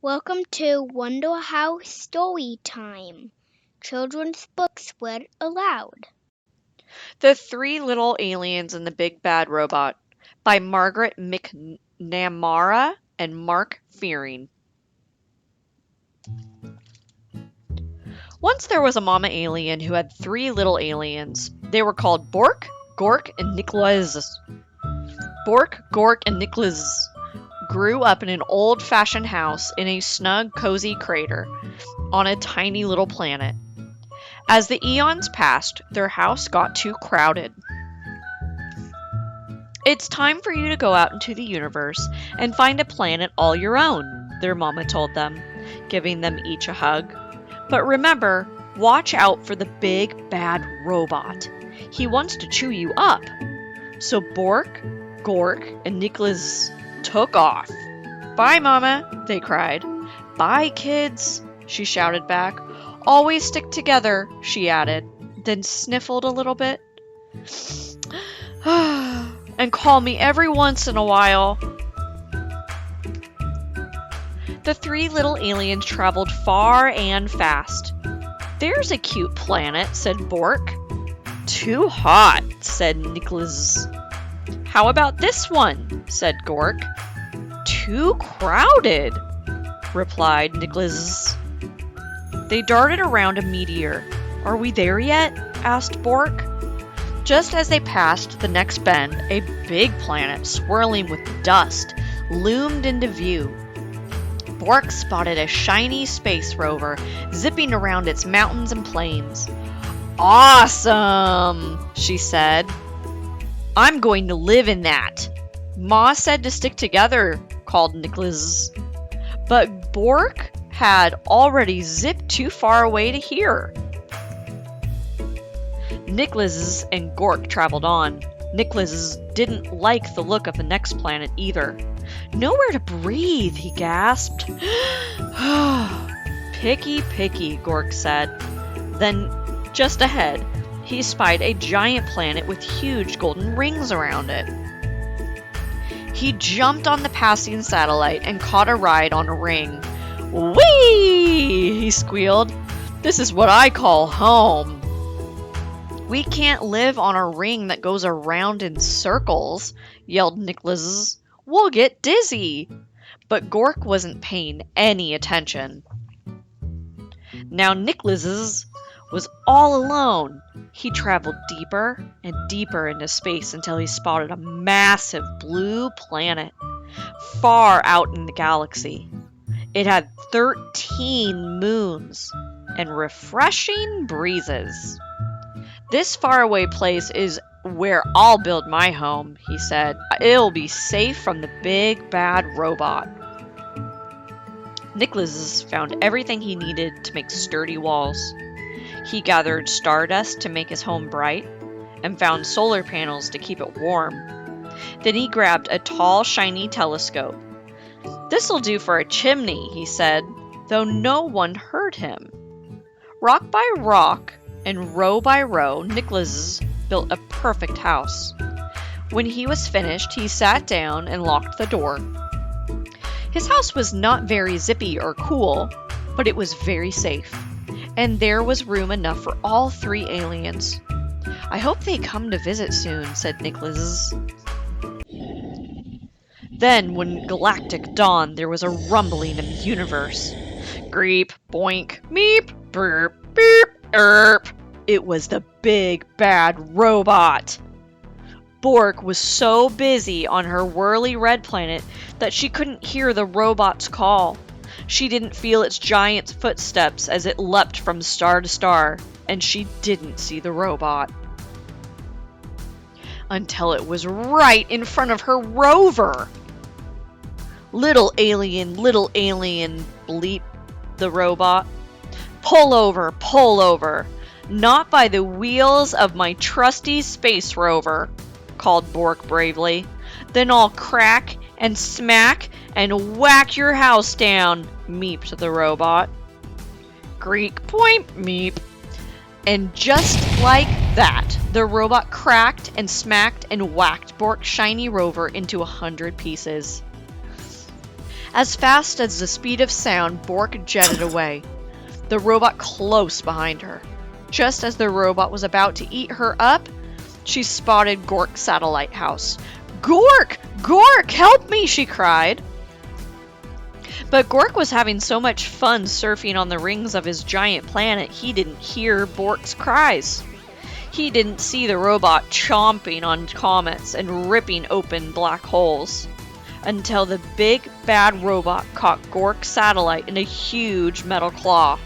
Welcome to Wonder House Storytime. Children's books read aloud. The Three Little Aliens and the Big Bad Robot by Margaret McNamara and Mark Fearing. Once there was a mama alien who had three little aliens. They were called Bork, Gork, and Nicholas. Bork, Gork, and Nicholas grew up in an old-fashioned house in a snug, cozy crater on a tiny little planet. As the eons passed, their house got too crowded. It's time for you to go out into the universe and find a planet all your own, their mama told them, giving them each a hug. But remember, watch out for the big bad robot. He wants to chew you up. So Bork, Gork, and Nicholas took off. Bye, Mama, they cried. Bye, kids, she shouted back. Always stick together, she added, then sniffled a little bit. And call me every once in a while. The three little aliens traveled far and fast. There's a cute planet, said Bork. Too hot, said Nicholas. How about this one, said Gork. Too crowded, replied Nicholas. They darted around a meteor. Are we there yet? Asked Bork. Just as they passed the next bend, a big planet swirling with dust loomed into view. Bork spotted a shiny space rover zipping around its mountains and plains. Awesome, she said. I'm going to live in that. Ma said to stick together, called Nicholas. But Bork had already zipped too far away to hear. Nicholas and Gork traveled on. Nicholas didn't like the look of the next planet either. Nowhere to breathe, he gasped. Picky, picky, Gork said. Then, just ahead, he spied a giant planet with huge golden rings around it. He jumped on the passing satellite and caught a ride on a ring. Whee! He squealed. This is what I call home. We can't live on a ring that goes around in circles, yelled Nicholas. We'll get dizzy. But Gork wasn't paying any attention. Now Nicholas was all alone. He traveled deeper and deeper into space until he spotted a massive blue planet far out in the galaxy. It had 13 moons and refreshing breezes. This faraway place is where I'll build my home, he said. It'll be safe from the big bad robot. Nicholas found everything he needed to make sturdy walls. He gathered stardust to make his home bright and found solar panels to keep it warm. Then he grabbed a tall, shiny telescope. This'll do for a chimney, he said, though no one heard him. Rock by rock and row by row, Nicholas built a perfect house. When he was finished, he sat down and locked the door. His house was not very zippy or cool, but it was very safe, and there was room enough for all three aliens. I hope they come to visit soon, said Nicholas. Then, when galactic dawned, there was a rumbling in the universe. Greep, boink, meep, burp, beep, erp. It was the big bad robot. Bork was so busy on her whirly red planet that she couldn't hear the robot's call. She didn't feel its giant footsteps as it leapt from star to star, and she didn't see the robot. Until it was right in front of her rover. Little alien, bleeped the robot. Pull over, not by the wheels of my trusty space rover, called Bork bravely. Then I'll crack and smack and whack your house down, meeped the robot. GREEP BOINK MEEP. And just like that, the robot cracked and smacked and whacked Bork's shiny rover into 100 pieces. As fast as the speed of sound, Bork jetted away, the robot close behind her. Just as the robot was about to eat her up, she spotted Gork's satellite house. "Gork! Gork, help me!" she cried. But Gork was having so much fun surfing on the rings of his giant planet, he didn't hear Bork's cries. He didn't see the robot chomping on comets and ripping open black holes, until the big bad robot caught Gork's satellite in a huge metal claw.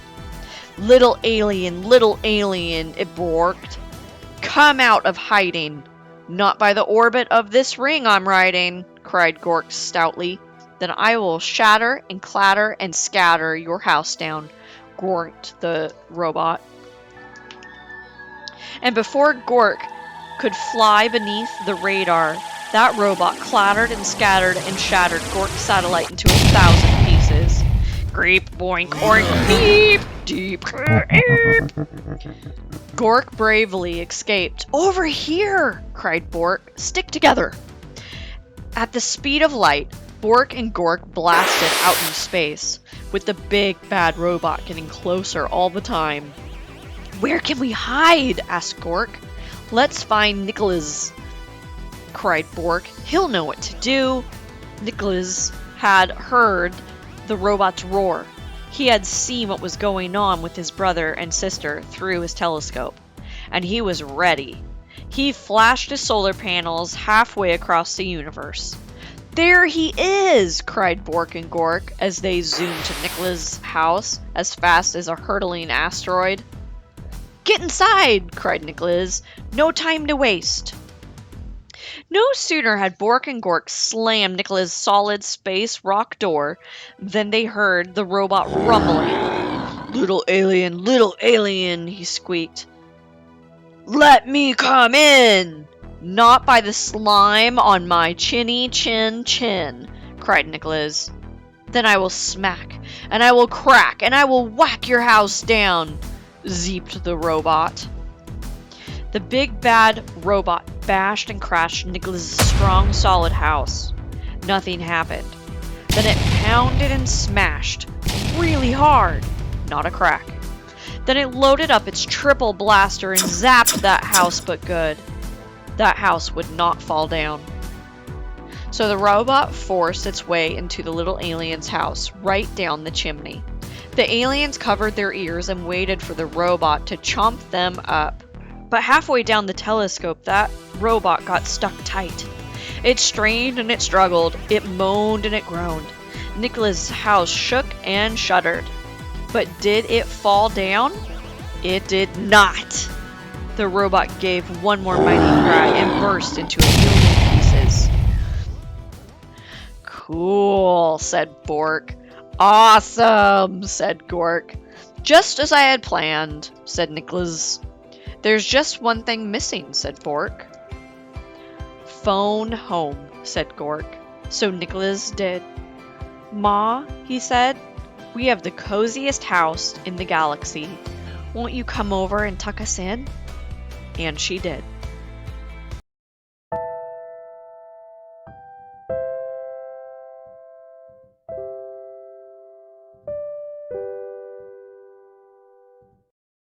Little alien, it borked. "Come out of hiding. Not by the orbit of this ring I'm riding," cried Gork stoutly. "Then I will shatter and clatter and scatter your house down," gorked the robot. And before Gork could fly beneath the radar, that robot clattered and scattered and shattered Gork's satellite into 1,000 pieces. "Greep boink oink meep, deep." Gork bravely escaped. "Over here!" cried Bork. "Stick together!" At the speed of light, Bork and Gork blasted out into space, with the big bad robot getting closer all the time. "Where can we hide?" asked Gork. "Let's find Nicholas," cried Bork. "He'll know what to do." Nicholas had heard the robot's roar. He had seen what was going on with his brother and sister through his telescope, and he was ready. He flashed his solar panels halfway across the universe. "There he is!" cried Bork and Gork as they zoomed to Nicholas' house as fast as a hurtling asteroid. "Get inside!" cried Nicholas. "No time to waste." No sooner had Bork and Gork slammed Nicholas' solid space rock door than they heard the robot rumbling. Little alien, he squeaked. "Let me come in!" "Not by the slime on my chinny chin," cried Nicholas. "Then I will smack, and I will crack, and I will whack your house down," zeeped the robot. The big bad robot bashed and crashed Nicholas' strong, solid house. Nothing happened. Then it pounded and smashed, really hard. Not a crack. Then it loaded up its triple blaster and zapped that house but good. That house would not fall down. So the robot forced its way into the little alien's house, right down the chimney. The aliens covered their ears and waited for the robot to chomp them up. But halfway down the telescope, that robot got stuck tight. It strained and it struggled. It moaned and it groaned. Nicholas' house shook and shuddered. But did it fall down? It did not. The robot gave one more mighty cry and burst into a million pieces. "Cool," said Bork. "Awesome," said Gork. "Just as I had planned," said Nicholas. "There's just one thing missing," said Bork. "Phone home," said Gork. So Nicholas did. "Ma," he said, "we have the coziest house in the galaxy. Won't you come over and tuck us in?" And she did.